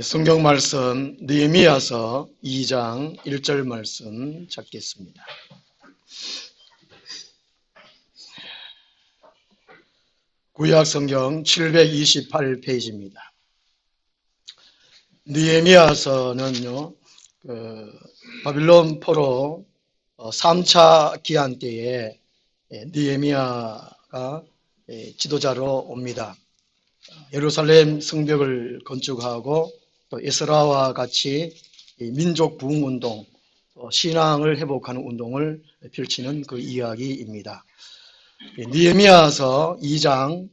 성경 말씀 느헤미야서 2장 1절 말씀 찾겠습니다. 구약 성경 728페이지입니다. 느헤미야서는요, 바빌론 포로 3차 기한 때에 느헤미야가 지도자로 옵니다. 예루살렘 성벽을 건축하고 또 에스라와 같이 민족 부흥 운동, 신앙을 회복하는 운동을 펼치는 그 이야기입니다. 느헤미야서 2장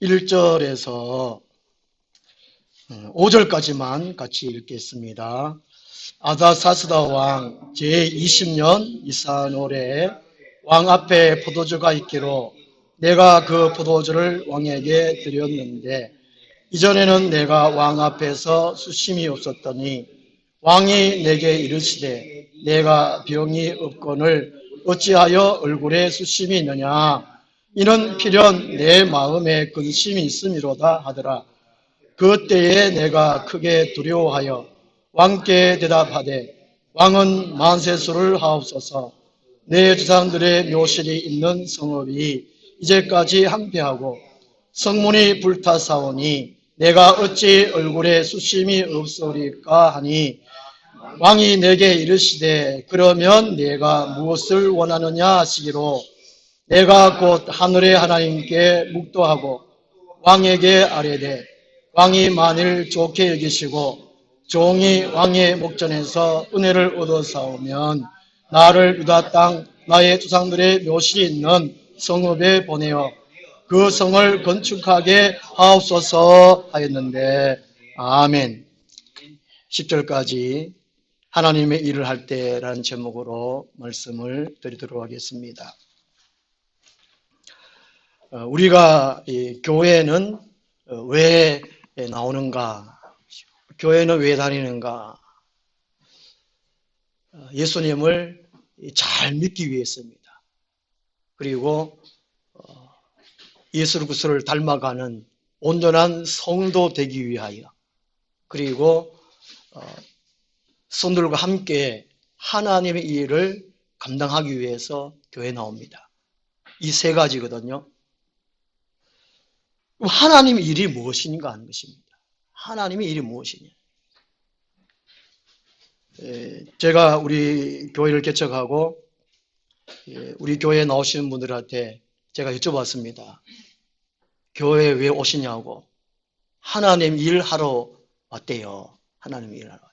1절에서 5절까지만 같이 읽겠습니다. 아다사스다 왕 제20년 이사노래 왕 앞에 포도주가 있기로 내가 그 포도주를 왕에게 드렸는데 이전에는 내가 왕 앞에서 수심이 없었더니 왕이 내게 이르시되 내가 병이 없거늘 어찌하여 얼굴에 수심이 있느냐 이는 필연 내 마음에 근심이 있음이로다 하더라. 그때에 내가 크게 두려워하여 왕께 대답하되 왕은 만세수를 하옵소서. 내 조상들의 묘실이 있는 성읍이 이제까지 항폐하고 성문이 불타사오니 내가 어찌 얼굴에 수심이 없으리까 하니 왕이 내게 이르시되 그러면 내가 무엇을 원하느냐 하시기로 내가 곧 하늘의 하나님께 묵도하고 왕에게 아뢰되 왕이 만일 좋게 여기시고 종이 왕의 목전에서 은혜를 얻어사오면 나를 유다 땅 나의 조상들의 묘실이 있는 성읍에 보내어 그 성을 건축하게 하옵소서 하였는데 아멘. 10절까지 하나님의 일을 할 때라는 제목으로 말씀을 드리도록 하겠습니다. 우리가 이 교회는 왜 나오는가? 교회는 왜 다니는가? 예수님을 잘 믿기 위해서입니다. 그리고 예수 그리스도를 닮아가는 온전한 성도 되기 위하여, 그리고 성도들과 함께 하나님의 일을 감당하기 위해서 교회에 나옵니다. 이 세 가지거든요. 하나님의 일이 무엇인가 하는 것입니다. 하나님의 일이 무엇이냐. 제가 우리 교회를 개척하고 우리 교회에 나오시는 분들한테 제가 여쭤봤습니다. 교회에 왜 오시냐고. 하나님 일하러 왔대요. 하나님 일하러 왔대요.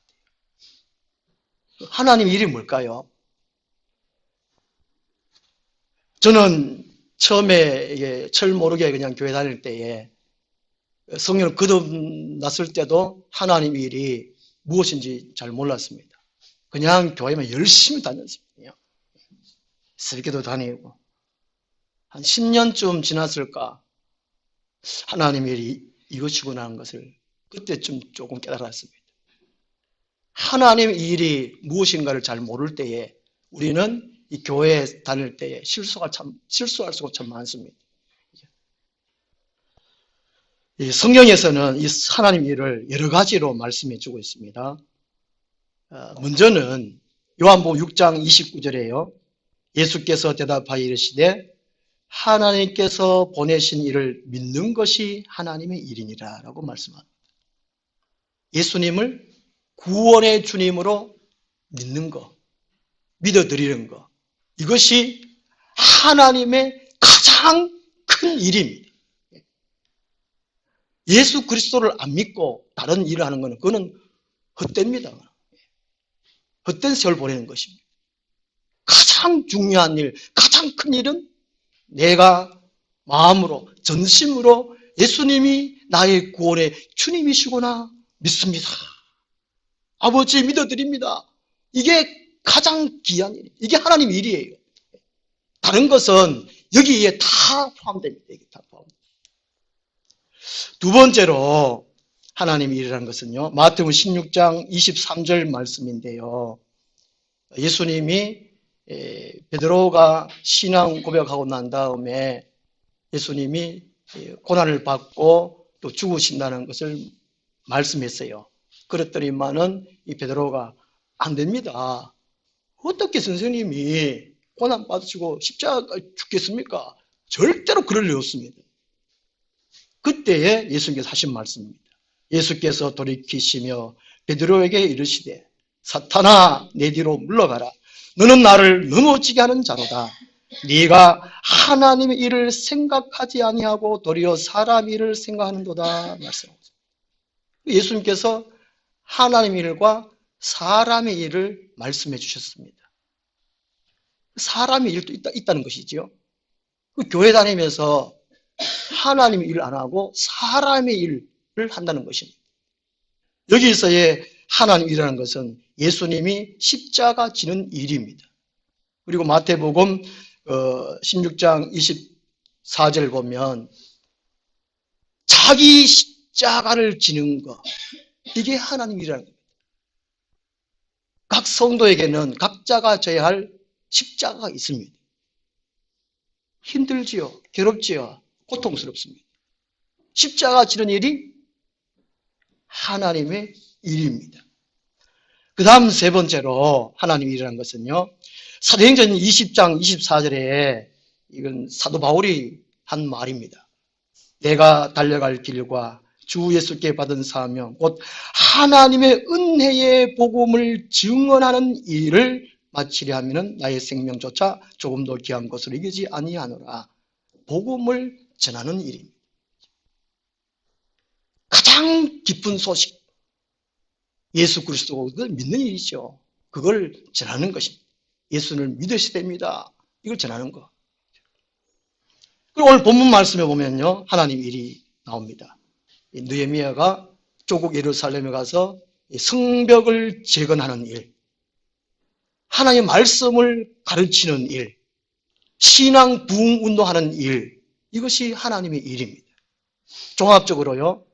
하나님 일이 뭘까요? 저는 처음에 철 모르게 그냥 교회 다닐 때에 성령을 거듭났을 때도 하나님 일이 무엇인지 잘 몰랐습니다. 그냥 교회만 열심히 다녔습니다. 새벽에도 다니고 한 10년쯤 지났을까 하나님의 일이 이것이구나 하는 것을 그때쯤 조금 깨달았습니다. 하나님의 일이 무엇인가를 잘 모를 때에 우리는 이 교회에 다닐 때에 실수할 수가 참 많습니다. 이 성경에서는 이 하나님 일을 여러 가지로 말씀해 주고 있습니다. 먼저는 요한복음 6장 29절에요. 예수께서 대답하여 이르시되 하나님께서 보내신 일을 믿는 것이 하나님의 일이니라 라고 말씀합니다. 예수님을 구원의 주님으로 믿는 것, 믿어드리는 것, 이것이 하나님의 가장 큰 일입니다. 예수 그리스도를 안 믿고 다른 일을 하는 것은 그거는 헛됩니다. 헛된 세월 보내는 것입니다. 가장 중요한 일, 가장 큰 일은 내가 마음으로, 전심으로 예수님이 나의 구원의 주님이시구나 믿습니다. 아버지 믿어드립니다. 이게 가장 귀한 일, 이게 하나님 일이에요. 다른 것은 여기에 다 포함됩니다. 이게 다 포함됩니다. 두 번째로 하나님 일이라는 것은요, 마태복음 16장 23절 말씀인데요. 예수님이 베드로가 신앙 고백하고 난 다음에 예수님이 고난을 받고 또 죽으신다는 것을 말씀했어요. 그랬더니만은 이 베드로가 안 됩니다. 어떻게 선생님이 고난 받으시고 십자가 죽겠습니까? 절대로 그럴 리 없습니다. 그때에 예수님께서 하신 말씀입니다. 예수께서 돌이키시며 베드로에게 이르시되 사탄아 내 뒤로 물러가라. 너는 나를 넘어지게 하는 자로다. 네가 하나님의 일을 생각하지 아니하고 도리어 사람 일을 생각하는도다 말씀하셨습니다. 예수님께서 하나님의 일과 사람의 일을 말씀해 주셨습니다. 사람의 일도 있다는 것이죠. 교회 다니면서 하나님의 일을 안 하고 사람의 일을 한다는 것입니다. 여기서의 하나님 일이라는 것은 예수님이 십자가 지는 일입니다. 그리고 마태복음 16장 24절 보면 자기 십자가를 지는 것, 이게 하나님 일이라는 겁니다. 각 성도에게는 각자가 져야 할 십자가가 있습니다. 힘들지요, 괴롭지요, 고통스럽습니다. 십자가 지는 일이 하나님의 일입니다. 그 다음 세 번째로 하나님의 일이라는 것은요, 사도행전 20장 24절에 이건 사도 바울이 한 말입니다. 내가 달려갈 길과 주 예수께 받은 사명 곧 하나님의 은혜의 복음을 증언하는 일을 마치려 하면 나의 생명조차 조금도 귀한 것으로 여기지 아니하노라. 복음을 전하는 일입니다. 가장 기쁜 소식, 예수 그리스도를 믿는 일이죠. 그걸 전하는 것입니다. 예수를 믿으셔야 됩니다. 이걸 전하는 거. 그리고 오늘 본문 말씀에 보면요, 하나님 일이 나옵니다. 느헤미야가 조국 예루살렘에 가서 성벽을 재건하는 일, 하나님의 말씀을 가르치는 일, 신앙 부흥 운동하는 일, 이것이 하나님의 일입니다. 종합적으로요,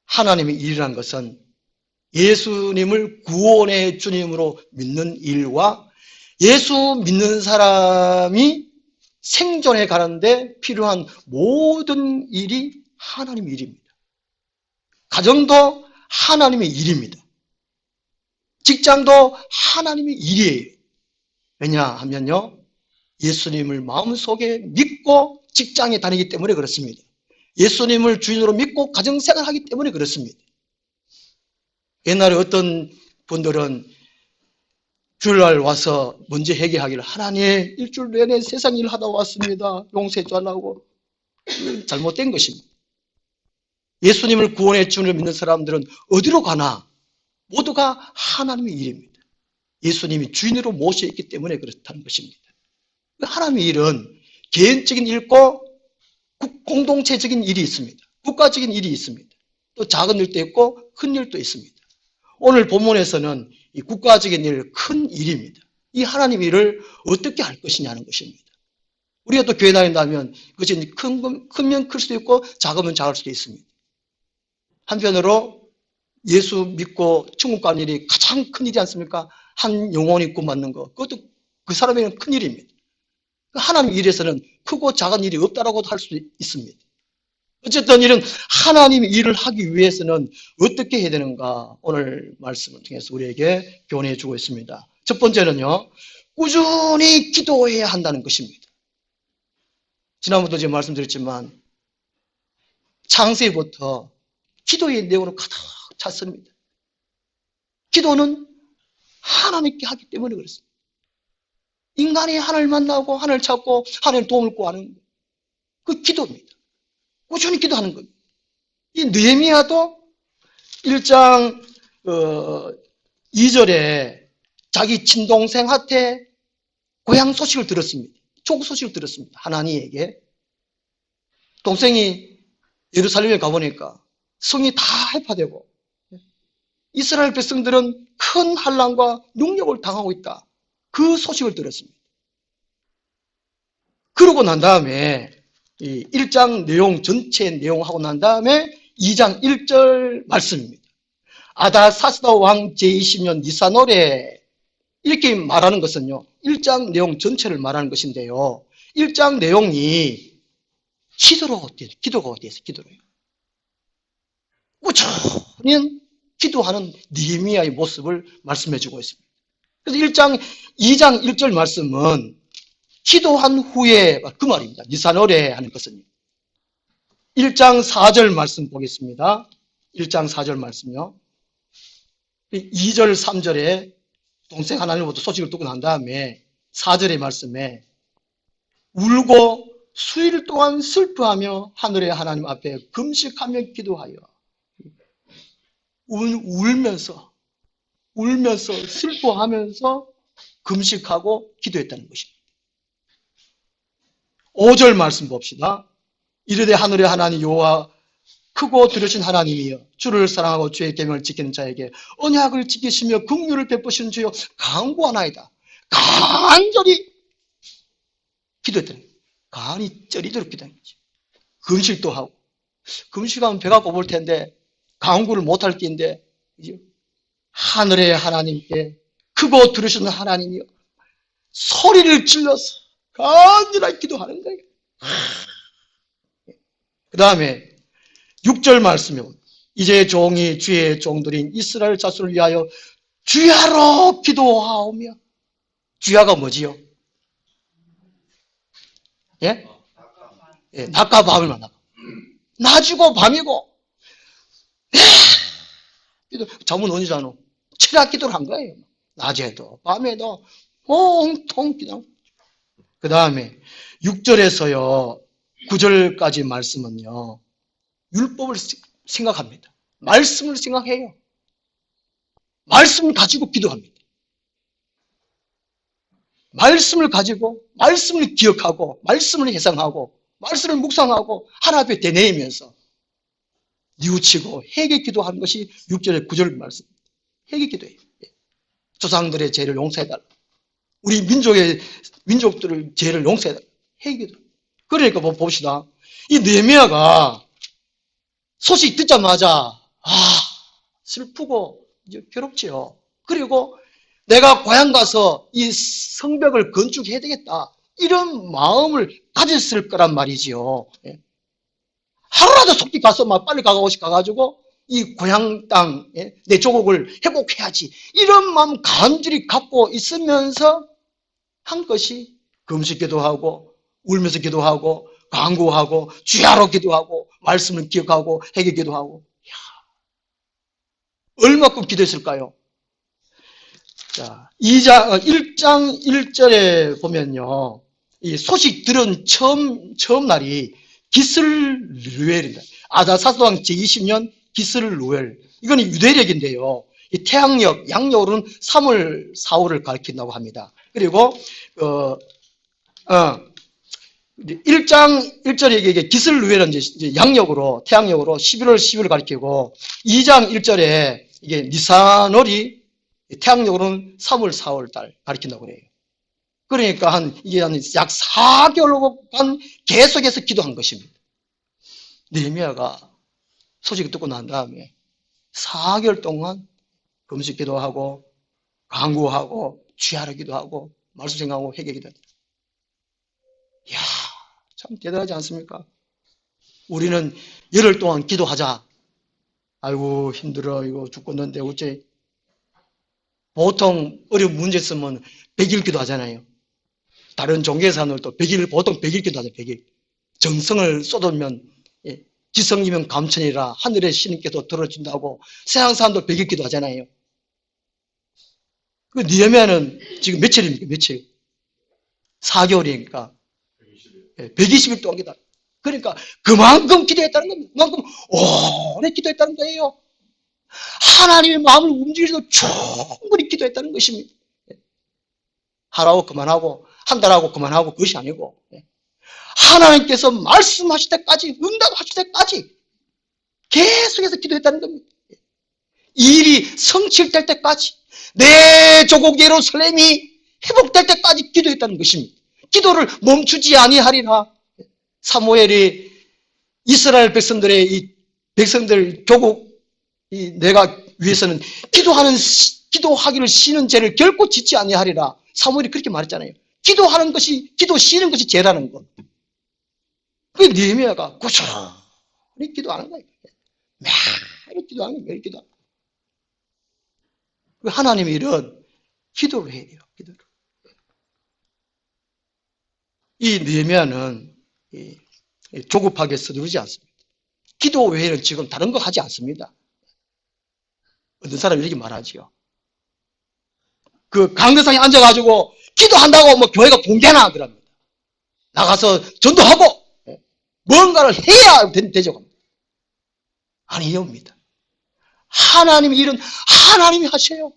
하나님의 일이라는 것은 예수님을 구원의 주님으로 믿는 일과 예수 믿는 사람이 생존해 가는데 필요한 모든 일이 하나님의 일입니다. 가정도 하나님의 일입니다. 직장도 하나님의 일이에요. 왜냐하면요, 예수님을 마음속에 믿고 직장에 다니기 때문에 그렇습니다. 예수님을 주인으로 믿고 가정생활하기 때문에 그렇습니다. 옛날에 어떤 분들은 주일날 와서 먼저 회개하기를 하나님 일주일 내내 세상 일을 하다 왔습니다. 용서해 달라고. 잘못된 것입니다. 예수님을 구원의 주님을 믿는 사람들은 어디로 가나 모두가 하나님의 일입니다. 예수님이 주인으로 모셔있기 때문에 그렇다는 것입니다. 하나님의 일은 개인적인 일과 공동체적인 일이 있습니다. 국가적인 일이 있습니다. 또 작은 일도 있고 큰 일도 있습니다. 오늘 본문에서는 이 국가적인 일, 큰 일입니다. 이 하나님 일을 어떻게 할 것이냐는 것입니다. 우리가 또 교회 다닌다면 그것이 크면 클 수도 있고 작으면 작을 수도 있습니다. 한편으로 예수 믿고 천국 가는 일이 가장 큰 일이지 않습니까? 한 영혼이 구원받는 것, 그것도 그 사람에게는 큰 일입니다. 하나님 일에서는 크고 작은 일이 없다라고도 할 수도 있습니다. 어쨌든 이런 하나님의 일을 하기 위해서는 어떻게 해야 되는가, 오늘 말씀을 통해서 우리에게 교훈해 주고 있습니다. 첫 번째는요, 꾸준히 기도해야 한다는 것입니다. 지난번도 제가 말씀드렸지만 창세기부터 기도의 내용으로 가득 찼습니다. 기도는 하나님께 하기 때문에 그렇습니다. 인간이 하나님을 만나고 하나님을 찾고 하나님의 도움을 구하는 그 기도입니다. 꾸준히 기도하는 겁니다. 이 느헤미야도 1장 2절에 자기 친동생한테 고향 소식을 들었습니다. 조국 소식을 들었습니다. 하나니에게. 동생이 예루살렘에 가보니까 성이 다 해파되고 이스라엘 백성들은 큰 환난과 능력을 당하고 있다. 그 소식을 들었습니다. 그러고 난 다음에 이 1장 내용 전체 내용하고 난 다음에 2장 1절 말씀입니다. 아다사스다 왕 제20년 니사노래, 이렇게 말하는 것은요 1장 내용 전체를 말하는 것인데요, 1장 내용이 기도가 어때요? 기도로요. 꾸준히 기도하는 느헤미야의 모습을 말씀해 주고 있습니다. 그래서 2장 1절 말씀은 기도한 후에 그 말입니다. 니사노래 하는 것은 1장 4절 말씀 보겠습니다. 1장 4절 말씀요. 2절 3절에 동생 하나님으로부터 소식을 듣고 난 다음에 4절의 말씀에 울고 수일 동안 슬퍼하며 하늘의 하나님 앞에 금식하며 기도하여 울면서 슬퍼하면서 금식하고 기도했다는 것입니다. 5절 말씀 봅시다. 이르되 하늘의 하나님 여호와 크고 두려우신 하나님이여 주를 사랑하고 주의 계명을 지키는 자에게 언약을 지키시며 긍휼을 베푸시는 주여 간구하나이다. 간절히 기도했다는 거예요. 간이 쩌리도록 기도하는 거죠. 금식도 하고 금식하면 배가 고플 텐데 간구를 못할 게인데 하늘의 하나님께 크고 두려우신 하나님이여 소리를 질러서 간절하게 기도하는 거예요. 그 다음에 6절 말씀이요. 이제 종이 주의 종들인 이스라엘 자손을 위하여 주야로 기도하오며 주야가 뭐지요? 예? 예, 낮과 밤을 만나고 낮이고 밤이고 잠은 언제 자노? 철학 기도를 한 거예요. 낮에도 밤에도 온통 기도. 그 다음에 6절에서요 9절까지 말씀은요 율법을 생각합니다. 말씀을 생각해요. 말씀을 가지고 기도합니다. 말씀을 가지고 말씀을 기억하고 말씀을 해상하고 말씀을 묵상하고 하나님 앞에 되뇌이면서 뉘우치고 회개 기도하는 것이 6절에 9절 말씀. 회개 기도예요. 조상들의 죄를 용서해달라. 우리 민족들의 죄를 용서해달라. 회개 기도. 그러니까 봅시다. 이 느헤미야가 소식 듣자마자 슬프고 괴롭지요. 그리고 내가 고향 가서 이 성벽을 건축해야 되겠다. 이런 마음을 가졌을 거란 말이지요. 하루라도 속히 가서 막 빨리 가가지고 이 고향 땅, 내 조국을 회복해야지. 이런 마음 간절히 갖고 있으면서 한 것이 금식 기도하고 울면서 기도하고 간구하고 주야로 기도하고 말씀을 기억하고 회개 기도하고 얼마큼 기도했을까요? 자, 1장 1절에 보면요. 이 소식 들은 처음 날이 기슬루엘입니다. 아다사스왕 제20년 기슬루엘. 이건 유대력인데요. 이 태양력, 양력으로는 3월, 4월을 가리킨다고 합니다. 그리고 1장 1절에 이게 기슬루엘은 이제 양력으로 태양력으로 11월 10일을 가리키고 2장 1절에 이게 니산월이 태양력으로는 3월 4월 달 가리킨다고 그래요. 그러니까 이게 약 4개월간 계속해서 기도한 것입니다. 느헤미야가 소식을 듣고 난 다음에 4개월 동안 금식 기도하고 간구하고 주야로 기도하고 말씀 생각하고 회개 기도했다. 이야, 참 대단하지 않습니까? 우리는 열흘 동안 기도하자. 아이고 힘들어 이거 죽겠는데 어째. 보통 어려운 문제 있으면 100일 기도하잖아요. 다른 종교 사람들도 100일, 보통 100일 기도하죠. 100일. 정성을 쏟으면 지성이면 감천이라 하늘의 신님께서 들어준다고 세상 사람도 100일 기도하잖아요. 그 느헤미야는 지금 며칠입니까? 며칠? 4개월이니까 120일 동안 기도. 그러니까 그만큼 기도했다는 겁니다. 그만큼 오래 기도했다는 거예요. 하나님의 마음을 움직이려고 충분히 기도했다는 것입니다. 하라고 그만하고 한 달하고 그만하고 그것이 아니고 하나님께서 말씀하실 때까지 응답하실 때까지 계속해서 기도했다는 겁니다. 일이 성취될 때까지 내 조국 예루살렘이 회복될 때까지 기도했다는 것입니다. 기도를 멈추지 아니하리라. 사무엘이 이스라엘 백성들의 이 백성들 조국 내가 위해서는 기도하기를 쉬는 죄를 결코 짓지 아니하리라. 사무엘이 그렇게 말했잖아요. 기도하는 것이 기도 쉬는 것이 죄라는 것. 그 느헤미야가 꾸준히 기도하는 거예요. 매일 기도하는 거예요. 매일 기도. 하나님의 일은 기도를 해야 돼요. 기도를. 이 느헤미야는 조급하게 서두르지 않습니다. 기도 외에는 지금 다른 거 하지 않습니다. 어떤 사람이 이렇게 말하지요. 그 강대상에 앉아가지고 기도한다고 뭐 교회가 붕괴나 그럽니다. 나가서 전도하고 뭔가를 해야 되죠. 아니옵니다. 하나님의 일은 하나님이 하셔요.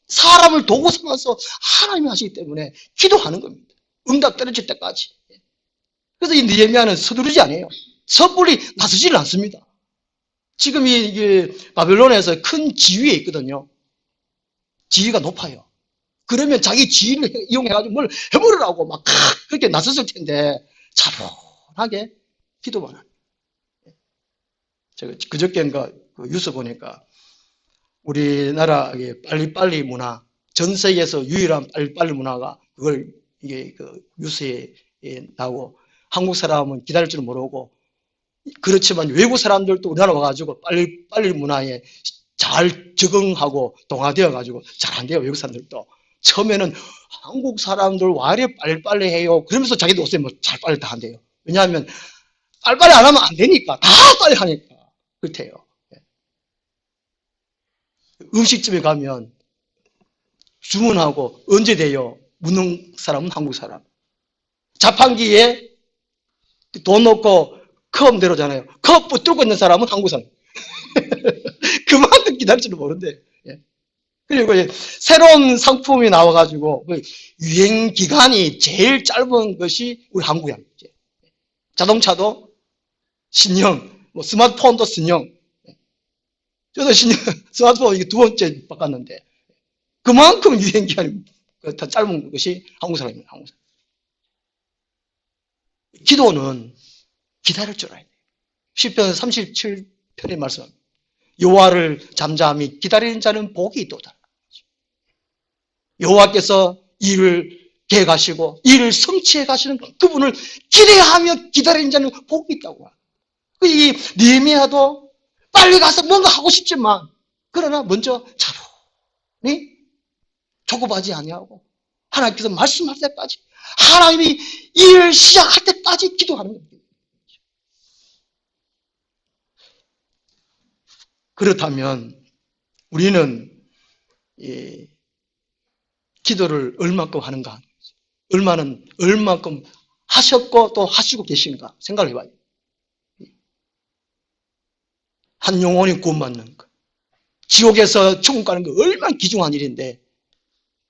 사람을 도구 삼아서 하나님이 하시기 때문에 기도하는 겁니다. 응답 떨어질 때까지. 그래서 이 느헤미야는 서두르지 않아요. 섣불리 나서지를 않습니다. 지금 이게 바벨론에서 큰 지위에 있거든요. 지위가 높아요. 그러면 자기 지위를 이용해가지고 뭘 해보려고 막 그렇게 나섰을 텐데 차분하게 기도만 합니다. 제가 그저께인가 그 뉴스 보니까 우리나라의 빨리빨리 문화, 전 세계에서 유일한 빨리빨리 문화가 그걸 이게 그 뉴스에 나오고 한국 사람은 기다릴 줄 모르고 그렇지만 외국 사람들도 우리나라 와가지고 빨리 문화에 잘 적응하고 동화되어 가지고 잘한대요. 외국 사람들도. 처음에는 한국 사람들 와 이래 빨리빨리 해요. 그러면서 자기도 요새 뭐 잘 빨리 다 한대요. 왜냐하면 빨리빨리 안 하면 안 되니까. 다 빨리 하니까. 그렇대요. 음식점에 가면 주문하고 언제 돼요? 묻는 사람은 한국 사람. 자판기에 돈 넣고 컵 내려오잖아요. 컵 붙들고 있는 사람은 한국 사람. 그만큼 기다릴 줄 모른대. 그리고 새로운 상품이 나와가지고 유행 기간이 제일 짧은 것이 우리 한국이야. 자동차도 신형, 뭐 스마트폰도 신형. 저도 신형 스마트폰 이게 두 번째 바꿨는데 그만큼 유행 기간이 더 짧은 것이 한국 사람입니다. 한국 사람. 기도는 기다릴 줄 알아야 돼요. 시편 37편에 말씀합니다. 여호와를 잠잠히 기다리는 자는 복이 있도다. 여호와께서 일을 계획하시고 일을 성취해 가시는 그분을 기대하며 기다리는 자는 복이 있다고. 이 느헤미야도 빨리 가서 뭔가 하고 싶지만 그러나 먼저 차분히 조급하지 아니하고 하나님께서 말씀할 때까지 하나님이 일을 시작할 때까지 기도하는 겁니다. 그렇다면 우리는 기도를 얼마큼 하는가, 얼마큼 하셨고 또 하시고 계신가 생각을 해봐요. 한 영혼이 구원받는 것, 지옥에서 천국 가는 거 얼마나 귀중한 일인데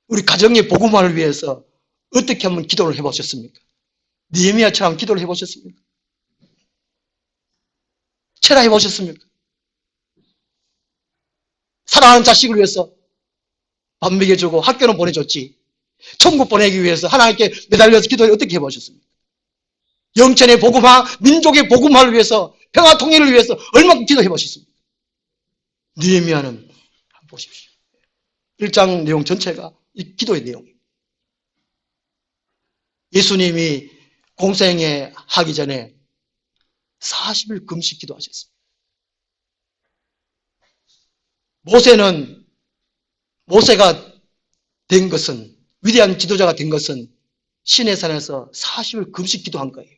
우리 가정의 복음화를 위해서 어떻게 한번 기도를 해보셨습니까? 느헤미야처럼 기도를 해보셨습니까? 철회해보셨습니까? 사랑하는 자식을 위해서 밥 먹여주고 학교는 보내줬지. 천국 보내기 위해서 하나님께 매달려서 기도를 어떻게 해보셨습니까? 영천의 복음화, 민족의 복음화를 위해서, 평화 통일을 위해서 얼마큼 기도해보셨습니까? 느헤미야는 한번 보십시오. 1장 내용 전체가 이 기도의 내용입니다. 예수님이 공생에 하기 전에 40일 금식 기도하셨습니다. 모세가 된 것은, 위대한 지도자가 된 것은 시내산에서 40일 금식 기도한 거예요.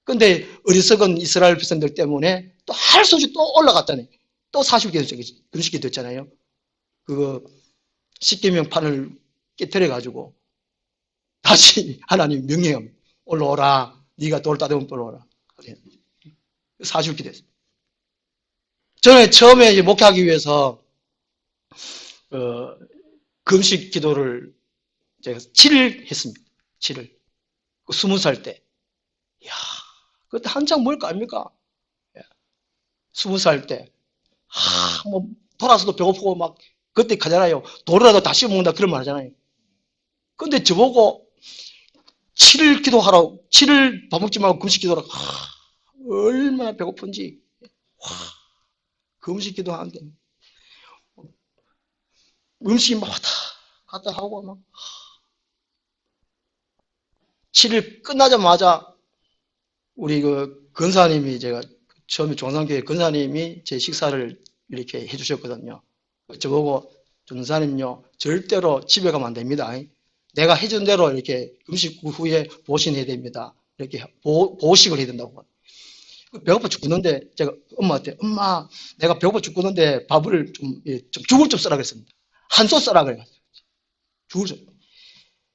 그런데 어리석은 이스라엘 백성들 때문에 또 할 수 없이 또 올라갔다네. 또 40일 금식 기도했잖아요. 그거 십계명판을 깨뜨려가지고 다시 하나님 명령합니다. 올라오라. 네가 돌 따대면 올라오라. 40일 기도했어요. 저는 처음에 목회하기 위해서 금식 기도를 제가 7일 했습니다. 7일. 20살 때. 이야, 그때 한창 뭘까 아닙니까? 20살 때. 뭐 돌아서도 배고프고 막 그때 가잖아요. 돌이라도 다시 먹는다 그런 말 하잖아요. 근데 저보고 7일 기도하라고, 7일 밥 먹지 말고 금식 기도하라고. 얼마나 배고픈지. 금식 기도하는데 음식이 막 왔다 갔다 하고 막 7일 끝나자마자 우리 그 근사님이, 제가 처음에 종산교회 근사님이 제 식사를 이렇게 해주셨거든요. 저보고 전도사님요, 절대로 집에 가면 안 됩니다. 내가 해준 대로 이렇게 음식 후에 보신해야 됩니다. 이렇게 보식을 해야 된다고. 배고파 죽겠는데 제가 엄마한테 엄마 내가 배고파 죽겠는데 밥을 좀 죽을 좀 써라 그랬습니다. 한솥 써라 그래가지고 죽을 좀.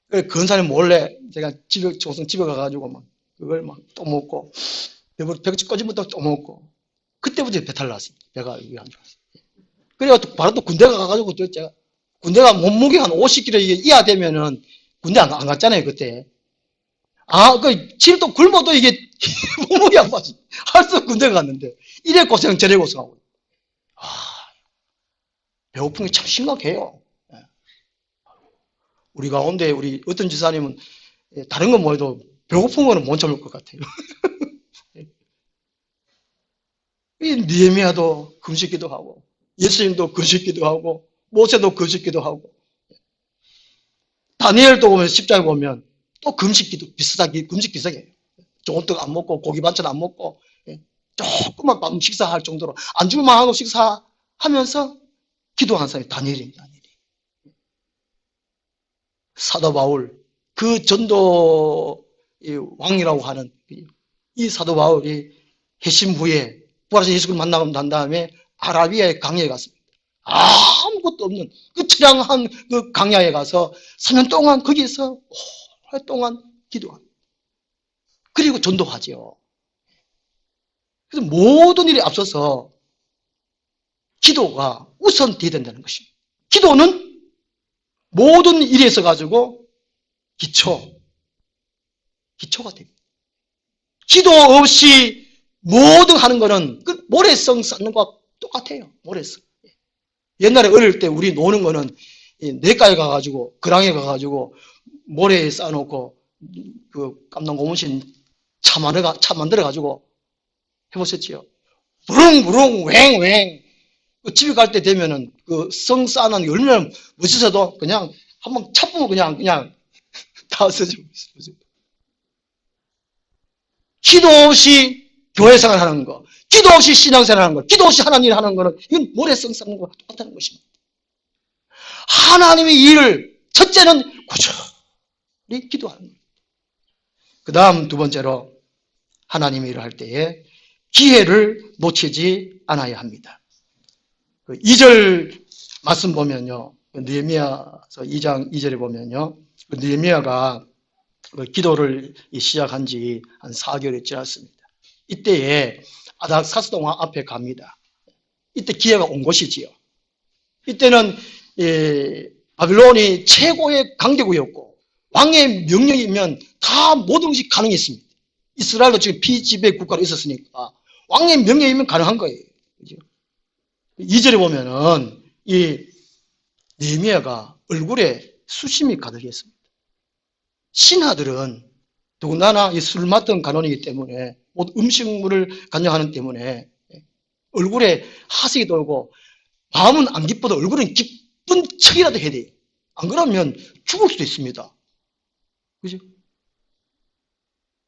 그래 근사님 몰래 제가 집에 가가지고 막 그걸 막 또 먹고 배가 꺼지면 또 먹고 그때부터 배탈 났습니다. 배가 안 좋았어요. 그래가 바로 또 군대 가가지고 제가 군대가 몸무게 한 50kg 이하 되면은 군대 안 갔잖아요 그때. 지금 굶어도 이게 몸무게 안 빠지. 할수 군대 갔는데 이래 고생 저래 고생하고. 배고픈 게 참 심각해요. 우리 가운데 우리 어떤 지사님은 다른 건 뭐해도 배고픈 거는 못 참을 것 같아요. 이 느헤미야도 금식기도 하고 예수님도 금식기도 하고 모세도 금식기도 하고 다니엘도 보면 10장에 보면 또 금식기도 비슷하게 금식 비슷하게 좋은 떡 안 먹고 고기 반찬 안 먹고 조금만 밤 식사할 정도로 안주만 하고 식사하면서 기도한 사람이 다니엘입니다. 사도 바울 그 전도 왕이라고 하는 이 사도 바울이 회심 후에 부활하신 예수를 만나고 난 다음에 아라비아의 강야에 갔습니다. 아무것도 없는 그 처량한 그 강야에 가서 3년 동안 거기서 오랫동안 기도합니다. 그리고 전도하지요. 그래서 모든 일에 앞서서 기도가 우선돼야 된다는 것입니다. 기도는 모든 일에 있어 가지고 기초가 됩니다. 기도 없이 모든 하는 거는 그 모래성 쌓는 것과 똑같아요. 모래성. 옛날에 어릴 때 우리 노는 거는 냇가에 가가지고 그랑에 가가지고 모래에 쌓아놓고 그 깜당 고무신 차 만들어 가지고 해보셨지요? 부릉부릉 웽웽 집에 갈 때 되면은 그 성 쌓아놓은 게 얼마나 멋있어도 그냥 한번 차보면 그냥 다 쓰죠. 기도 없이 교회 생활 하는 거, 기도 없이 신앙생활 하는 거, 기도 없이 하나님 일 하는 거는 이건 모래성 쌓는 거와 똑같다는 것입니다. 하나님의 일을 첫째는 꾸준히 기도하는 거예요. 그 다음 두 번째로 하나님의 일을 할 때에 기회를 놓치지 않아야 합니다. 2절 말씀 보면요. 느헤미야서 2장 2절에 보면요. 느헤미야가 기도를 시작한 지 한 4개월이 지났습니다. 이때에 아닥사스도 왕 앞에 갑니다. 이때 기회가 온 것이지요. 이때는 바빌론이 최고의 강대국이었고 왕의 명령이면 다 모든 것이 가능했습니다. 이스라엘도 지금 피지배 국가로 있었으니까 왕의 명령이면 가능한 거예요. 그죠? 2절에 보면은 이 느헤미야가 얼굴에 수심이 가득했습니다. 신하들은 더군다나 이 술 맡은 간원이기 때문에 음식물을 간여하는 때문에 얼굴에 하색이 돌고 마음은 안 기뻐도 얼굴은 기쁜 척이라도 해야 돼요. 안 그러면 죽을 수도 있습니다. 그죠?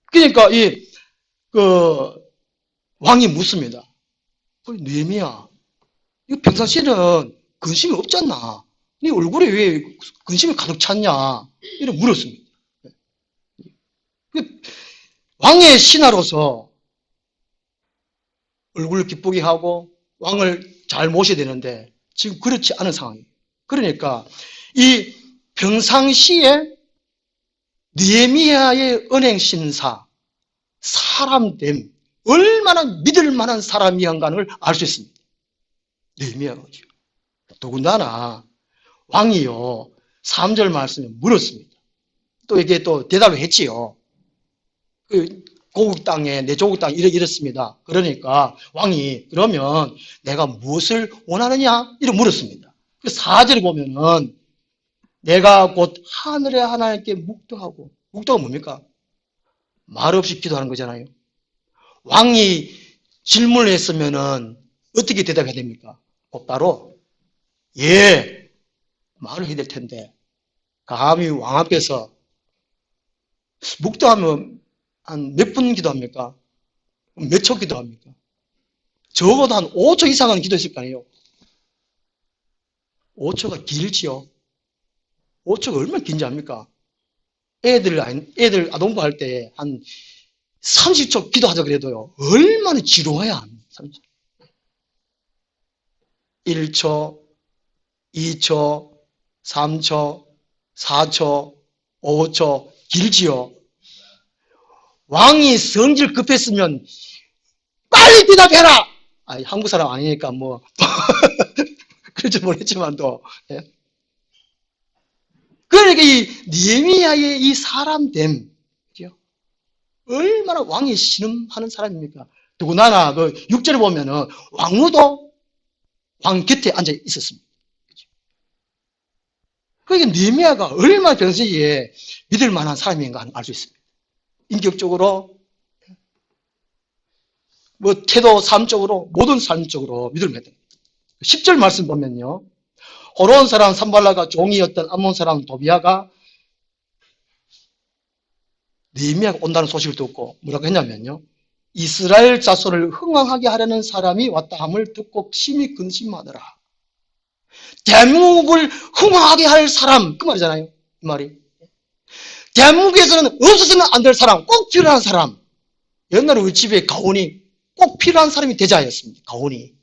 그러니까 왕이 묻습니다. 느헤미야, 이거 평상시에는 근심이 없잖아. 네 얼굴에 왜 근심이 가득 찼냐? 이렇게 물었습니다. 왕의 신하로서 얼굴을 기쁘게 하고 왕을 잘 모셔야 되는데 지금 그렇지 않은 상황이에요. 그러니까 이 평상시에 느헤미야의 은행신사, 사람됨, 얼마나 믿을 만한 사람이었는가를 알 수 있습니다. 느헤미야가 더군다나 왕이요 3절 말씀에 물었습니다. 또 이게 또 대답을 했지요. 고국 땅에 내 조국 땅이 이렇습니다. 그러니까 왕이 그러면 내가 무엇을 원하느냐 이렇게 물었습니다. 4절에 보면은 내가 곧 하늘의 하나님께 묵도하고, 묵도가 뭡니까? 말 없이 기도하는 거잖아요. 왕이 질문을 했으면은 어떻게 대답해야 됩니까? 곧바로 예 말을 해야 될 텐데 감히 왕 앞에서 묵도하면 한 몇 분 기도합니까? 몇 초 기도합니까? 적어도 한 5초 이상은 기도했을 거 아니에요. 5초가 길지요. 5초가 얼마나 긴지 압니까? 애들 아동부 할 때 한 30초 기도하자 그래도요. 얼마나 지루해야 합니까? 1초, 2초, 3초, 4초, 5초, 길지요. 왕이 성질 급했으면 빨리 대답해라! 아니, 한국 사람 아니니까 뭐 그럴지 모르겠지만도. 예. 그러니까 이 느헤미야의 이 사람됨, 얼마나 왕이 신음하는 사람입니까? 더구나 그 6절에 보면은 왕후도 왕 곁에 앉아 있었습니다. 그러니까 느헤미야가 얼마나 평소에 믿을 만한 사람인가 알 수 있습니다. 인격적으로, 뭐 태도, 삶적으로, 모든 삶적으로 믿을 만한. 10절 말씀 보면요. 호론 사람 산발라가 종이었던 암몬 사람 도비아가 느헤미야가 온다는 소식을 듣고 뭐라고 했냐면요. 이스라엘 자손을 흥왕하게 하려는 사람이 왔다 함을 듣고 심히 근심하더라. 대목을 흥왕하게 할 사람, 그 말이잖아요. 이 말이. 대목에서는 없어서는 안 될 사람, 꼭 필요한 사람. 옛날에 우리 집에 가온이 꼭 필요한 사람이 대자였습니다. 가온이.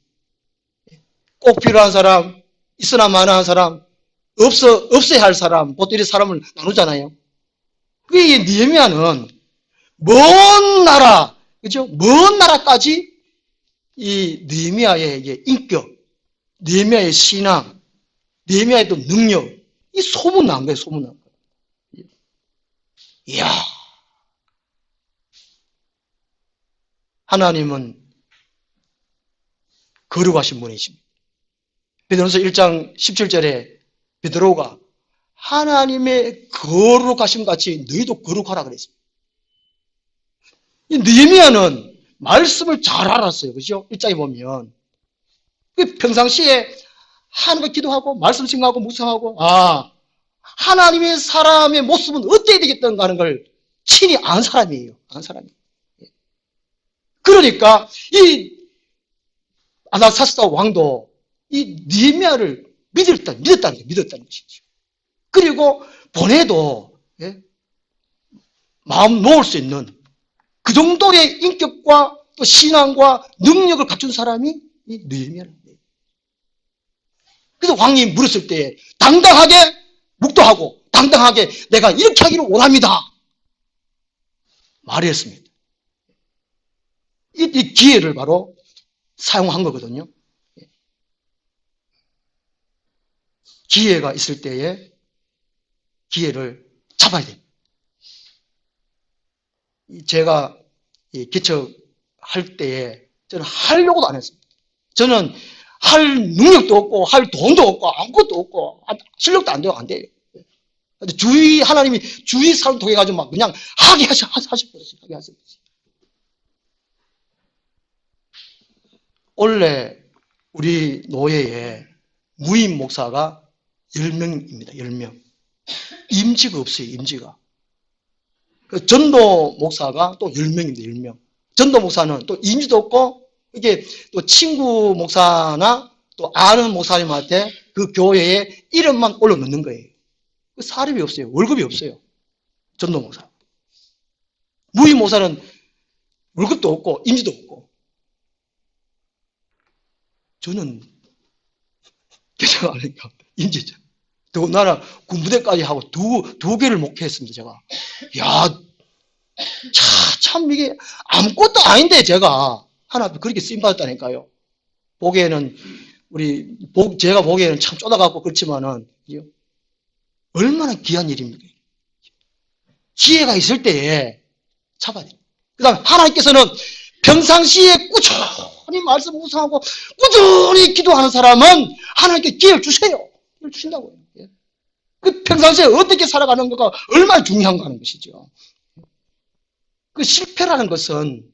꼭 필요한 사람, 있으나 마나한 사람, 없어야 할 사람, 보통 이런 사람을 나누잖아요. 그게 느헤미야는 먼 나라, 그죠? 먼 나라까지 이 느헤미야의 인격, 느헤미야의 신앙, 느헤미야의 또 능력, 이 소문난 거예요, 소문난 거예요. 이야. 하나님은 거룩하신 분이십니다. 베드로전서 1장 17절에 베드로가 하나님의 거룩하심 같이 너희도 거룩하라 그랬습니다. 이 느헤미야는 말씀을 잘 알았어요. 그죠? 1장에 보면. 평상시에 하나님과 기도하고 말씀 생각하고 묵상하고 하나님의 사람의 모습은 어때야 되겠던가 하는 걸 친히 안 사람이에요. 안 사람이에요. 그러니까 이 아닥사스다 왕도 이 느헤미야를 믿었다는 것이죠. 그리고 보내도 마음 놓을 수 있는 그 정도의 인격과 또 신앙과 능력을 갖춘 사람이 이 느헤미야입니다. 그래서 왕이 물었을 때 당당하게 묵도하고 당당하게 내가 이렇게 하기를 원합니다. 말했습니다. 이 기회를 바로 사용한 거거든요. 기회가 있을 때에 기회를 잡아야 됩니다. 제가 개척할 때에 저는 하려고도 안 했습니다. 저는 할 능력도 없고 할 돈도 없고 아무것도 없고 실력도 안 돼요. 하나님이 주위 사람 통해 가지고 막 그냥 하게 하셨어요. 원래 우리 노예에 무임 목사가 10명입니다. 10명. 임지가 없어요. 임지가. 전도 목사가 또 10명입니다. 10명. 전도 목사는 또 임지도 없고 이게 또 친구 목사나 또 아는 목사님한테 그 교회에 이름만 올려놓는 거예요. 사람이 없어요. 월급이 없어요. 전도 목사. 무임 목사는 월급도 없고 임지도 없고. 저는 개척 안 하니까 임지죠. 더군다나 군부대까지 하고 두 개를 목회했습니다. 제가. 야, 참 이게 아무것도 아닌데 제가 하나 그렇게 쓰임받았다니까요. 보기에는 제가 보기에는 참 쪼다갖고 그렇지만은 얼마나 귀한 일입니까? 기회가 있을 때에 잡아야 돼요. 그 다음 하나님께서는 평상시에 꾸준히 말씀 묵상하고 꾸준히 기도하는 사람은 하나님께 기회를 주세요. 기회를 주신다고요. 그 평상시에 어떻게 살아가는 거가 얼마나 중요한가 하는 것이죠. 그 실패라는 것은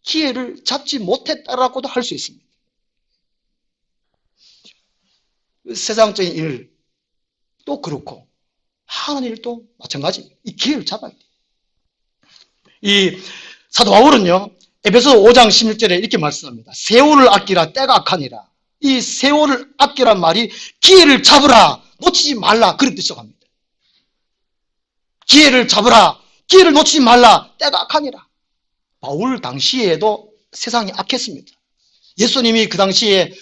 기회를 잡지 못했다라고도 할 수 있습니다. 세상적인 일도 그렇고 하는 일도 마찬가지. 이 기회를 잡아야 돼요. 이 사도 바울은요, 에베소 5장 16절에 이렇게 말씀합니다. 세월을 아끼라 때가 악하니라. 이 세월을 아끼란 말이 기회를 잡으라, 놓치지 말라, 그런 뜻으로 합니다. 기회를 잡으라, 기회를 놓치지 말라, 때가 악하니라. 바울 당시에도 세상이 악했습니다. 예수님이 그 당시에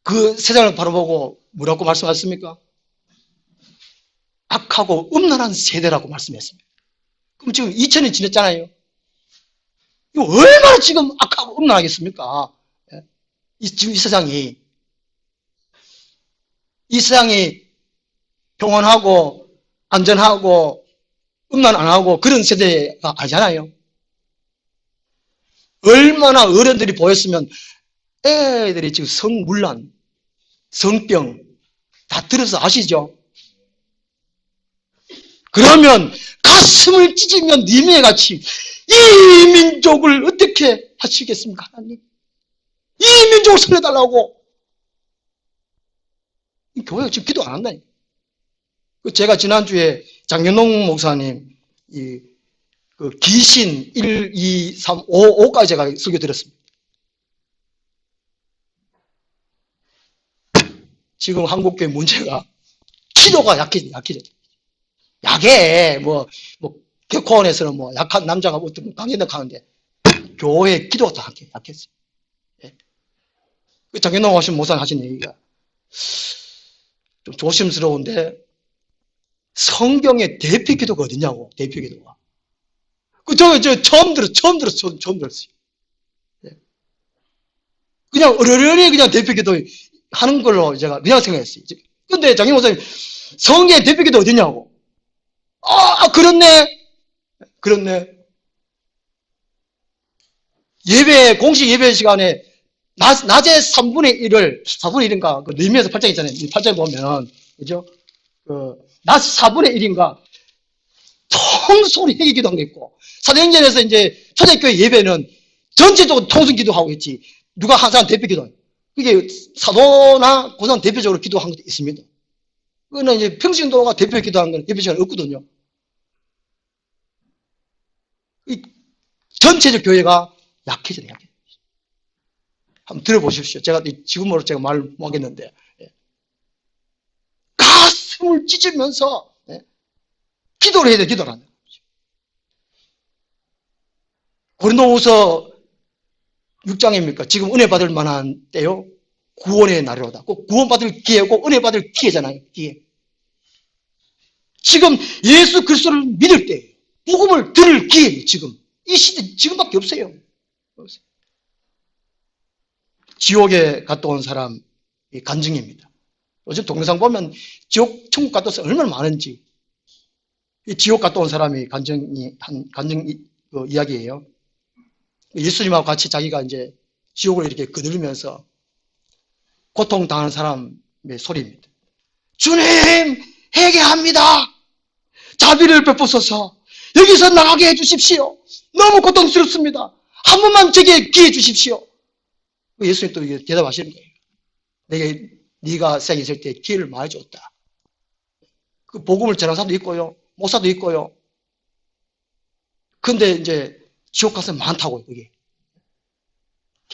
그 세상을 바라보고 뭐라고 말씀하셨습니까? 악하고 음란한 세대라고 말씀했습니다. 그럼 지금 2000년 지났잖아요. 이거 얼마나 지금 악하고 음란하겠습니까? 지금 이 세상이 평온하고 안전하고 음란 안 하고 그런 세대가 아니잖아요. 얼마나 어른들이 보였으면 애들이 지금 성문란, 성병 다 들어서 아시죠? 그러면 가슴을 찢으며 니미의 같이 이 민족을 어떻게 하시겠습니까, 하나님? 이 민족을 살려달라고. 교회가 지금 기도 안 한다니까. 제가 지난주에 장현동 목사님 그 기신 1, 2, 3, 5, 5까지 제가 설교 드렸습니다. 지금 한국교회 문제가 기도가 약해. 개코원에서는 약한 남자가 어떤 강연을 하는데 교회 기도가 더 약했어요. 예. 장현동 하신 목사님 하신 얘기가 좀 조심스러운데 성경의 대표 기도가 어디냐고, 대표 기도가. 저 처음 들었어요. 예. 그냥 어려려니 그냥 대표 기도 하는 걸로 제가 그냥 생각했어요. 근데 장현 목사님 성경의 대표 기도 어디냐고. 그렇네. 공식 예배 시간에 낮에 3분의 1을, 4분의 1인가, 그 느헤미야서 8장 있잖아요. 8장 보면, 그죠? 낮 4분의 1인가, 통소리 회개 기도한 게 있고, 사도행전에서 이제 초대교회 예배는 전체적으로 통성 기도하고 있지, 누가 한 사람 대표 기도. 그게 사도나 그 사람 대표적으로 기도한 것도 있습니다. 그거는 이제 평신도가 대표 기도하는 건 예배 시간에 없거든요. 전체적 교회가 약해져요. 한번 들어보십시오. 제가 지금으로 제가 말을 못 하겠는데, 가슴을 찢으면서 기도를 해야 돼. 기도를 한다. 고린도후서 6장입니까? 지금 은혜 받을 만한 때요. 구원의 날이로다. 꼭 구원받을 기회고 은혜 받을 기회잖아요. 기회. 지금 예수 그리스도를 믿을 때예요. 복음을 들을 기회. 지금 이 시대 지금밖에 없어요. 지옥에 갔다 온 사람이 간증입니다. 요즘 동영상 보면 지옥, 천국 갔다 온 사람 얼마나 많은지. 이 지옥 갔다 온 사람이 간증 이야기예요. 예수님하고 같이 자기가 이제 지옥을 이렇게 거느리면서 고통당하는 사람의 소리입니다. 주님, 회개합니다. 자비를 베푸소서. 여기서 나가게 해주십시오. 너무 고통스럽습니다. 한 번만 제게 기회 주십시오. 예수님 또 대답하시는 거예요. 네가 세상에 있을 때 기회를 많이 줬다. 그 복음을 전하는 사람도 있고요. 목사도 있고요. 근데 이제 지옥 가서 많다고요, 그게.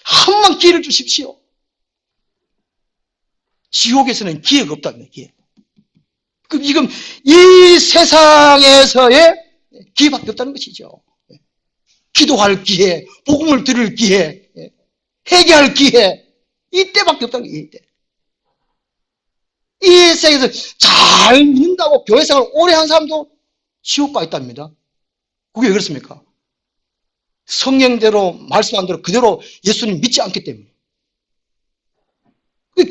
한 번만 기회를 주십시오. 지옥에서는 기회가 없다는 기회. 그럼 지금 이 세상에서의 기회밖에 없다는 것이죠. 기도할 기회, 복음을 들을 기회, 회개할 기회, 이때밖에 없다는 거예요. 이때. 이 세상에서 잘 믿는다고 교회생활 오래 한 사람도 지옥 가 있답니다. 그게 왜 그렇습니까? 성령대로 말씀한 대로 그대로 예수님 믿지 않기 때문에.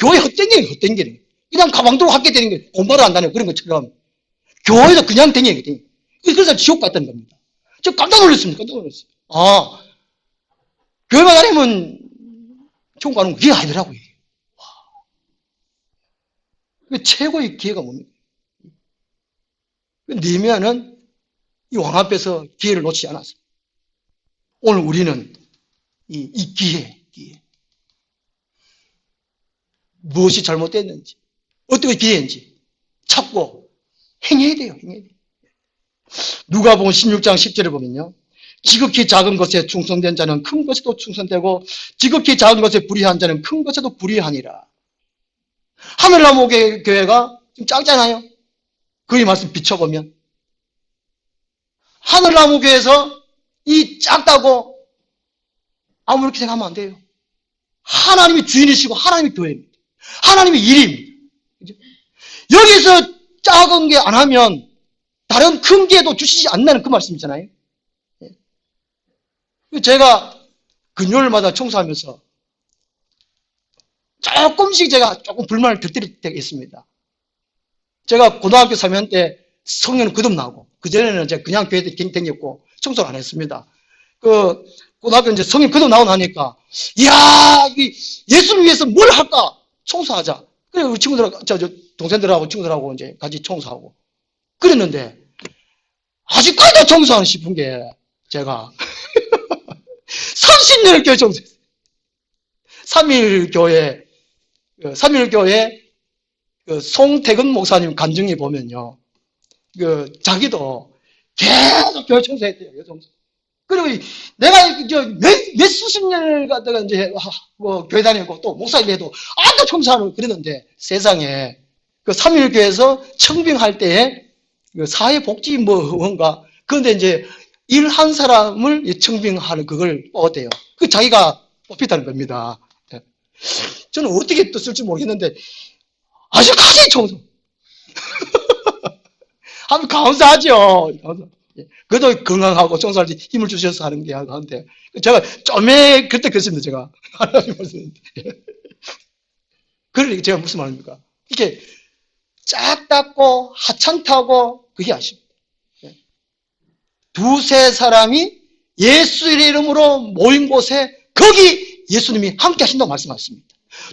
교회 헛댕기는 헛댕기는. 그냥 가방도로 학교 되는 게 공부를 안 다니고 그런 것처럼 교회도 그냥 댕기거든요. 그래서 지옥 갔다는 겁니다. 저 깜짝 놀랐습니다. 깜짝 놀랐어요. 교회만 다니면 지옥 가는 거 그게 아니더라고요. 최고의 기회가 뭡니까? 느헤미야는 이 왕 앞에서 기회를 놓치지 않았어요. 오늘 우리는 이 기회. 무엇이 잘못됐는지, 어떻게 기회인지 찾고 행해야 돼요. 누가복음 16장 10절에 보면요. 지극히 작은 것에 충성된 자는 큰 것에도 충성되고 지극히 작은 것에 불의한 자는 큰 것에도 불의하니라. 하늘나무 교회가 좀 작잖아요. 그 말씀 비춰보면 하늘나무 교회에서 이 작다고 아무렇게 생각하면 안 돼요. 하나님이 주인이시고 하나님이 교회입니다. 하나님이 일입니다. 여기서 작은 게 안 하면 다른 큰 게도 주시지 않는다는 그 말씀이잖아요. 제가 금요일마다 청소하면서 조금씩 제가 조금 불만을 터뜨릴 때가 있습니다. 제가 고등학교 3학년 때 성경은 거듭나고 그전에는 제가 그냥 교회 댕겼고 청소를 안 했습니다. 그 고등학교 이제 성경 거듭나고 나니까 이야 예수를 위해서 뭘 할까 청소하자. 그래 우리 친구들하고 저 동생들하고 친구들하고 이제 같이 청소하고 그랬는데 아직까지도 청소하고 싶은 게 제가 30년을 교회 청소했어요. 3.1교회 그 송태근 목사님 간증에 보면요. 그 자기도 계속 교회 청소했대요. 그리고 내가 몇 수십 년을 갖다가 이제 뭐 교회 다니고 또 목사님 해도 아직도 청소하는 그랬는데 세상에 그 3.1교회에서 청빙할 때에 그 사회복지 뭔가 그런데 이제 일한 사람을 청빙하는 그걸 뽑았대요. 그 자기가 뽑혔다는 겁니다. 저는 어떻게 또 쓸지 모르겠는데 아직까지 청소. 하면 감사하죠. 그래도 건강하고 청소할 때 힘을 주셔서 하는 게 한데 제가 좀에 그때 그랬습니다. 제가 하나님 말씀인데. 그러니까 제가 무슨 말입니까? 이렇게 짝닦고 하찮다고 그게 아십니다. 두세 사람이 예수의 이름으로 모인 곳에 거기 예수님이 함께 하신다고 말씀하셨습니다.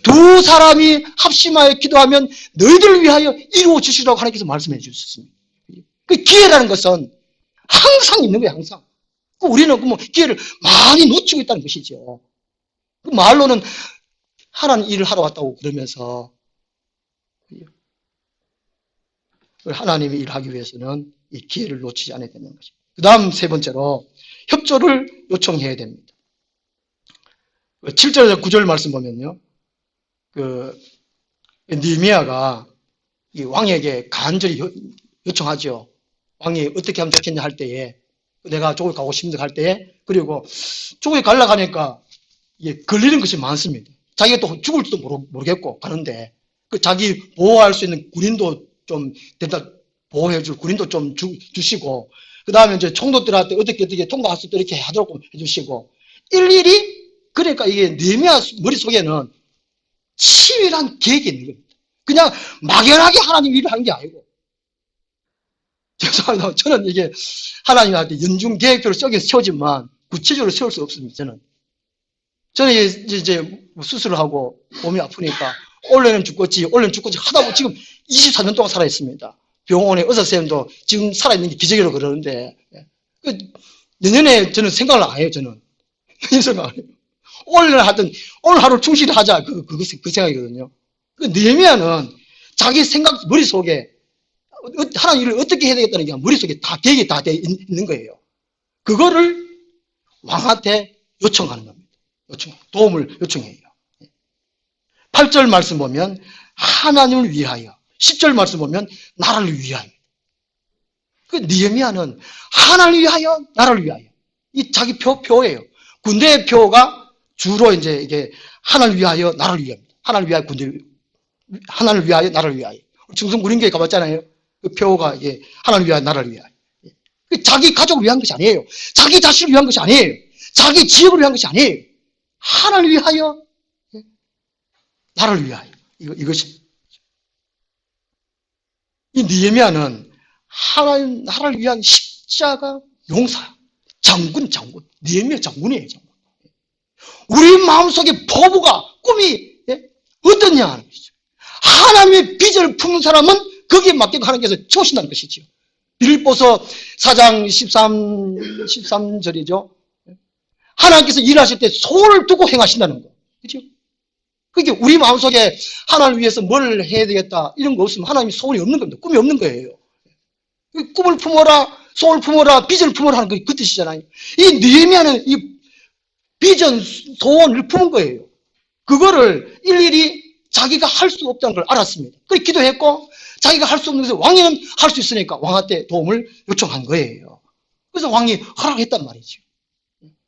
두 사람이 합심하여 기도하면 너희들을 위하여 이루어 주시라고 하나님께서 말씀해 주셨습니다. 그 기회라는 것은 항상 있는 거예요, 항상. 우리는 뭐 기회를 많이 놓치고 있다는 것이죠. 그 말로는 하나님 일을 하러 왔다고 그러면서 하나님의 일을 하기 위해서는 이 기회를 놓치지 않아야 되는 것입니다. 그 다음 세 번째로 협조를 요청해야 됩니다. 7절 9절 말씀 보면요. 느헤미야가 이 왕에게 간절히 요청하죠. 왕이 어떻게 하면 좋겠냐 할 때에 내가 족을 가고 싶은데 할 때에 그리고 족에 가려고 하니까 이게 걸리는 것이 많습니다. 자기가 또 죽을지도 모르겠고 가는데 그 자기 보호할 수 있는 군인도 좀 보호해줄 군인도 좀 주시고 그 다음에 이제 총독들한테 어떻게 통과할 수 있도록 이렇게 하도록 해주시고 일일이 그러니까 이게 느헤미야 머릿속에는 치밀한 계획이 있는 겁니다. 그냥 막연하게 하나님 일을 하는 게 아니고 죄송합니다. 저는 이게 하나님한테 연중 계획표를 세우지만 구체적으로 세울 수 없습니다. 저는 이제 수술을 하고 몸이 아프니까 원래는 죽겠지 하다 보면 지금 24년 동안 살아있습니다. 병원의 의사선생님도 지금 살아있는 게 기적이라고 그러는데 내년에 저는 생각을 안 해요. 저는 생각 안 해요. 오늘 하루 충실히 하자 그 생각이거든요. 느헤미야는 자기 생각 머릿속에 하나님 일을 어떻게 해야 되겠다는 게 머릿속에 다 계획이 다 돼 있는 거예요. 그거를 왕한테 요청하는 겁니다. 도움을 요청해요. 8절 말씀 보면 하나님을 위하여 10절 말씀 보면 나라를 위하여 그 느헤미야는 하나님을 위하여 나라를 위하여 이 자기 표예요. 군대의 표가 주로 이제 이게 하나님을 위하여 나라를 위하여입니다. 하나님을 위하여 하나님을 위하여 나라를 위하여 충성군인교회 가봤잖아요. 그 표가 이게 하나님을 위하여 나라를 위하여 자기 가족을 위한 것이 아니에요. 자기 자신을 위한 것이 아니에요. 자기 지역을 위한 것이 아니에요. 하나님을 위하여 나라를 위하여 이것이 이 느헤미야는 하나님 나라를 위한 십자가 용사 장군 느헤미야 장군이에요. 장군. 우리 마음속에 포부가 꿈이 어떠냐 하는 것이죠. 하나님의 비전을 품는 사람은 거기에 맞게 하나님께서 채우신다는 것이죠. 빌립보서 4장 13절이죠. 하나님께서 일하실 때 소원을 두고 행하신다는 거. 그렇죠? 그게 우리 마음속에 하나님을 위해서 뭘 해야 되겠다 이런 거 없으면 하나님이 소원이 없는 겁니다. 꿈이 없는 거예요. 꿈을 품어라 소울 품어라, 비전을 품어라 하는 그 뜻이잖아요. 이 느헤미야는 이 비전, 소원을 품은 거예요. 그거를 일일이 자기가 할 수 없다는 걸 알았습니다. 그래서 기도했고, 자기가 할 수 없는 것을 왕이는 할 수 있으니까 왕한테 도움을 요청한 거예요. 그래서 왕이 허락했단 말이죠.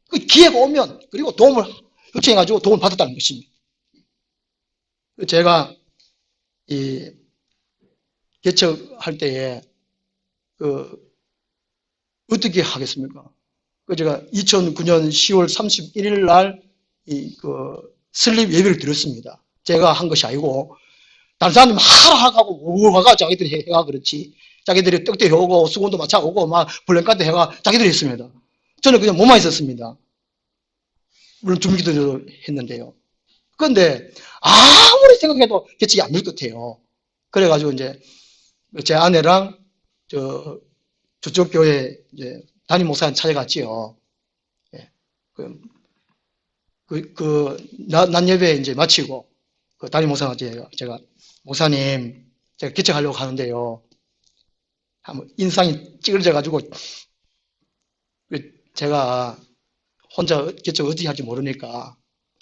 그 기회가 오면, 그리고 도움을 요청해가지고 도움을 받았다는 것입니다. 제가 이 개척할 때에 어떻게 하겠습니까? 제가 2009년 10월 31일 날 설립 예배를 드렸습니다. 제가 한 것이 아니고 다른 사람들 하라고 와가 자기들이 해가 그렇지. 자기들이 떡대 해오고 수건도 마차 오고 막 블랭카드 해가 자기들이 했습니다. 저는 그냥 몸만 있었습니다. 물론 준비도 했는데요. 그런데 아무리 생각해도 개척이 안 될 것 같아요. 그래가지고 이제 제 아내랑 저쪽 교회 이제 담임 목사님 찾아갔지요. 예. 낮 예배 이제 마치고 담임 목사한테 제가 목사님 제가 개척하려고 하는데요. 한번 인상이 찌그러져가지고 제가 혼자 개척 어떻게 할지 모르니까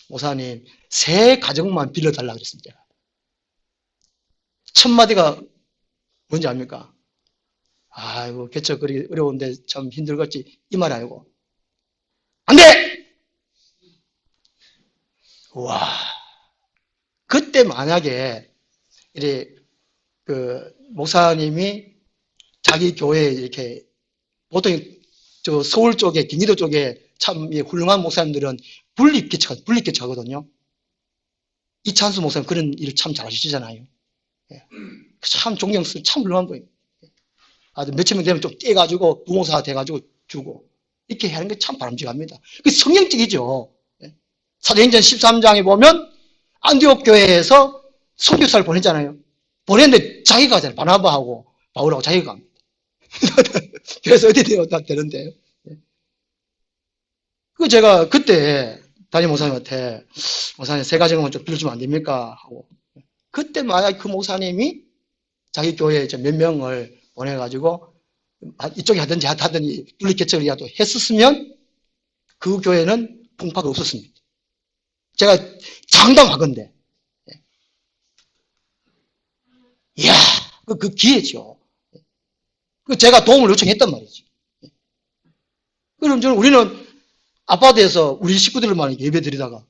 목사님 3가정만 빌려달라고 그랬습니다. 첫 마디가 뭔지 압니까? 아이고 개척 그리 어려운데 참 힘들겠지 이 말이 아니고 안 돼! 와 그때 만약에 목사님이 자기 교회에 이렇게 보통 서울 쪽에 경기도 쪽에 참 훌륭한 목사님들은 분립개척하거든요. 이찬수 목사님 그런 일을 참 잘하시잖아요. 참 존경스러운 참 훌륭한 분이에요. 아주 몇천 명 되면 좀 떼가지고 부목사가 돼가지고 주고 이렇게 하는 게 참 바람직합니다. 그 성경적이죠. 사도행전 13장에 보면 안디옥 교회에서 선교사를 보냈잖아요. 보냈는데 자기가 가잖아요. 바나바하고 바울하고 자기가 갑니다. 그래서 어디 되는데요. 그 제가 그때 담임 목사님한테 목사님 3가정만 좀 빌려주면 안 됩니까? 하고 그때 만약 그 목사님이 자기 교회에 몇 명을 보내가지고 이쪽에 하든지 분리개척이라도 했었으면 그 교회는 풍파가 없었습니다. 제가 장담하건대. 이야, 그 기회죠. 제가 도움을 요청했단 말이죠. 그럼 우리는 아파트에서 우리 식구들만 예배 드리다가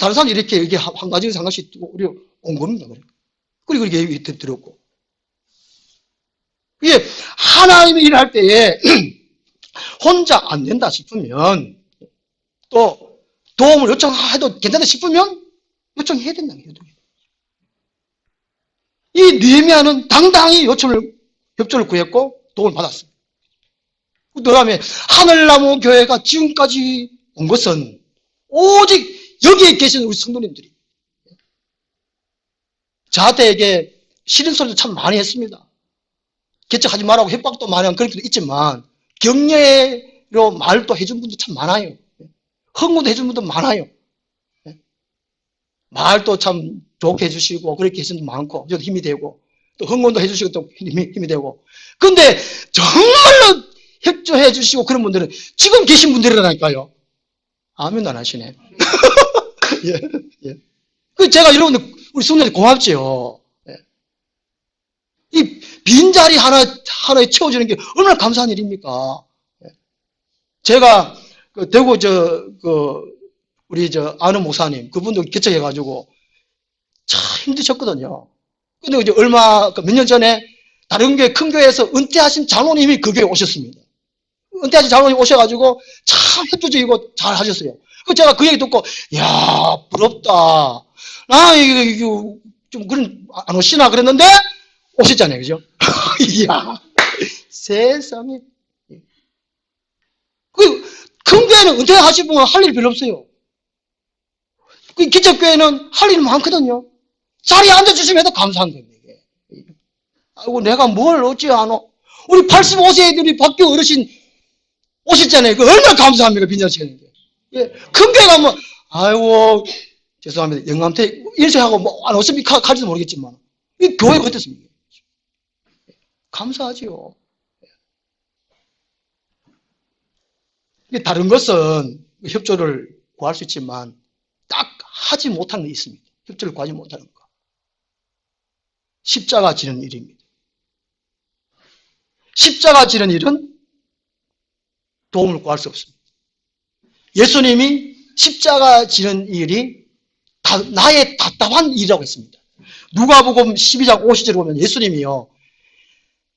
다른 사람이 이렇게 한 가지에서 한 가지 우리 온 겁니다. 그리고 이렇게 예배 드렸고. 이게 하나님의 일을 할 때에 혼자 안 된다 싶으면 또 도움을 요청해도 괜찮다 싶으면 요청해야 된다는 거예요. 이 느헤미야는 당당히 협조를 구했고 도움을 받았어요. 그 다음에 하늘나무 교회가 지금까지 온 것은 오직 여기에 계신 우리 성도님들이 저한테 싫은 소리도 참 많이 했습니다. 개척하지 말라고 협박도 많이 한 그런 것도 있지만 격려로 말도 해준 분도 참 많아요. 흥분도 해준 분도 많아요. 말도 참 좋게 해주시고 그렇게 해주신 분도 많고 저도 힘이 되고 또 흥분도 해주시고 또 힘이 되고 근데 정말로 협조해 주시고 그런 분들은 지금 계신 분들이라니까요. 아멘도 안 하시네. 예. 그 제가 여러분들 우리 성도들 고맙지요. 이 빈자리 하나에 채워주는 게 얼마나 감사한 일입니까? 제가 대구 우리 아는 목사님 그분도 개척해가지고 참 힘드셨거든요. 근데 이제 몇 년 전에 다른 교회 큰 교회에서 은퇴하신 장로님이 그 교회에 오셨습니다. 은퇴하신 장로님 오셔가지고 참 협조적이고 잘 하셨어요. 그 제가 그 얘기 듣고 야 부럽다. 나 이거 좀 그런 안 오시나 그랬는데 오셨잖아요, 그죠? 이야 세상에. 큰 교회는 은퇴하신 분은 할 일이 별로 없어요. 기적교회는 할 일이 많거든요. 자리에 앉아주시면 해도 감사한 겁니다. 아이고, 내가 뭘 어찌 하노? 우리 85세 애들이 박교 어르신 오셨잖아요. 그 얼마나 감사합니까, 빈자치했는데. 예, 큰 교회 가면, 아이고, 죄송합니다. 영감태 일세하고 안 오시면 갈지도 모르겠지만, 이 교회가 어떻습니까? 감사하지요. 다른 것은 협조를 구할 수 있지만 딱 하지 못하는 게 있습니다. 협조를 구하지 못하는 거. 십자가 지는 일입니다. 십자가 지는 일은 도움을 구할 수 없습니다. 예수님이 십자가 지는 일이 나의 답답한 일이라고 했습니다. 누가복음 12장 50절에 보면 예수님이요,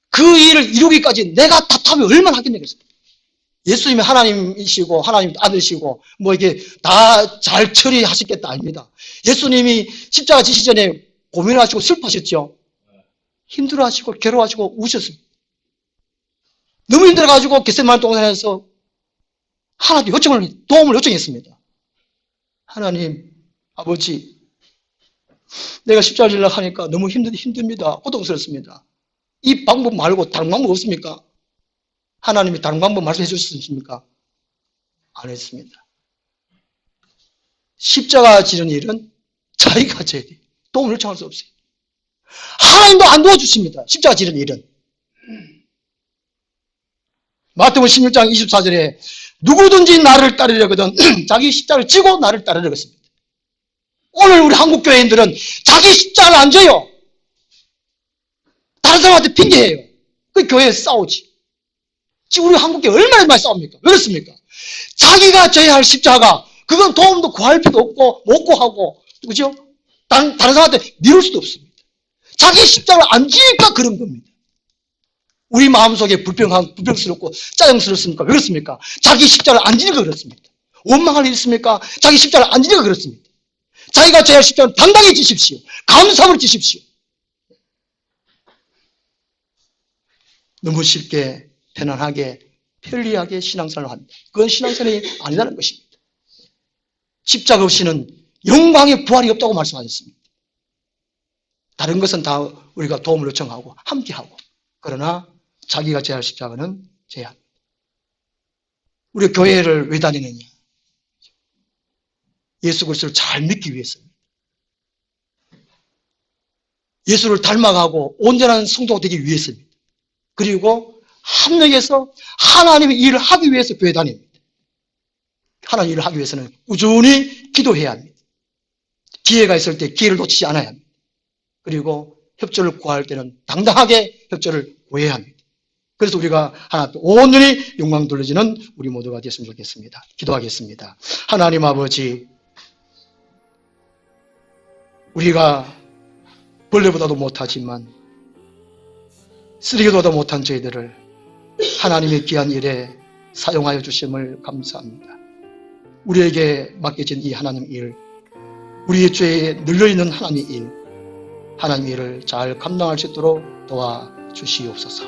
그 일을 이루기까지 내가 답답하면 얼마나 하겠냐 그랬습니다. 예수님이 하나님이시고 하나님 아들이시고 뭐 이게 다 잘 처리하셨겠다 아닙니다. 예수님이 십자가 지시기 전에 고민하시고 슬퍼하셨죠. 힘들어하시고 괴로워하시고 우셨습니다. 너무 힘들어가지고 겟세마네 동산에서 하나님 도움을 요청했습니다. 하나님 아버지, 내가 십자가를 지려고 하니까 너무 힘듭니다. 고통스럽습니다. 이 방법 말고 다른 방법 없습니까? 하나님이 다른 방법 말씀해 주실 수 있습니까? 안 했습니다. 십자가 지는 일은 자기가 져야 돼요. 도움을 요청할 수 없어요. 하나님도 안 도와주십니다. 십자가 지는 일은. 마태복음 16장 24절에 누구든지 나를 따르려거든 자기 십자가를 지고 나를 따르려고 했습니다. 오늘 우리 한국 교회인들은 자기 십자가를 안 져요. 다른 사람한테 핑계해요. 그 교회에서 싸우지. 지금 우리 한국 교회 얼마나 많이 싸웁니까? 왜 그렇습니까? 자기가 져야 할 십자가, 그건 도움도 구할 필요도 없고 못 구하고, 그죠? 다른 사람한테 미룰 수도 없습니다. 자기 십자가를 안 지니까 그런 겁니다. 우리 마음속에 불평스럽고 짜증스럽습니까? 왜 그렇습니까? 자기 십자가를 안 지니까 그렇습니다. 원망할 일 있습니까? 자기 십자가를 안 지니까 그렇습니다. 자기가 져야 할 십자가는 당당히 지십시오. 감사함으로 지십시오. 너무 쉽게 편안하게 편리하게 신앙생활을 합니다. 그건 신앙생활이 아니라는 것입니다. 십자가 없이는 영광의 부활이 없다고 말씀하셨습니다. 다른 것은 다 우리가 도움을 요청하고 함께하고, 그러나 자기가 져야 할 십자가는 져야 합니다. 우리 교회를 왜 다니느냐? 예수 그리스도를 잘 믿기 위해서입니다. 예수를 닮아가고 온전한 성도가 되기 위해서입니다. 그리고 합력해서 하나님의 일을 하기 위해서 교회 다닙니다. 하나님의 일을 하기 위해서는 꾸준히 기도해야 합니다. 기회가 있을 때 기회를 놓치지 않아야 합니다. 그리고 협조를 구할 때는 당당하게 협조를 구해야 합니다. 그래서 우리가 하나 앞에 온전히 영광 돌려지는 우리 모두가 됐으면 좋겠습니다. 기도하겠습니다. 하나님 아버지, 우리가 벌레보다도 못하지만 쓰레기보다도 못한 저희들을 하나님의 귀한 일에 사용하여 주심을 감사합니다. 우리에게 맡겨진 이 하나님 일, 우리의 죄에 늘려있는 하나님 일, 하나님 일을 잘 감당할 수 있도록 도와주시옵소서.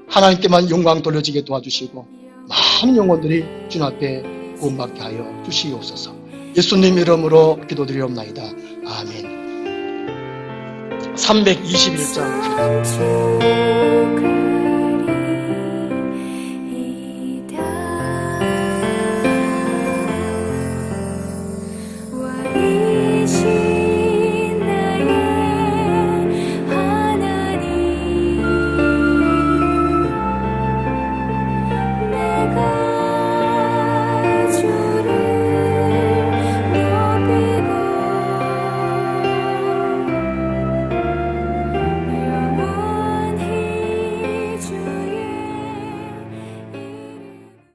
하나님께만 영광 돌려지게 도와주시고 많은 영혼들이 주님 앞에 구원받게 하여 주시옵소서. 예수님 이름으로 기도드리옵나이다. 아멘. 321장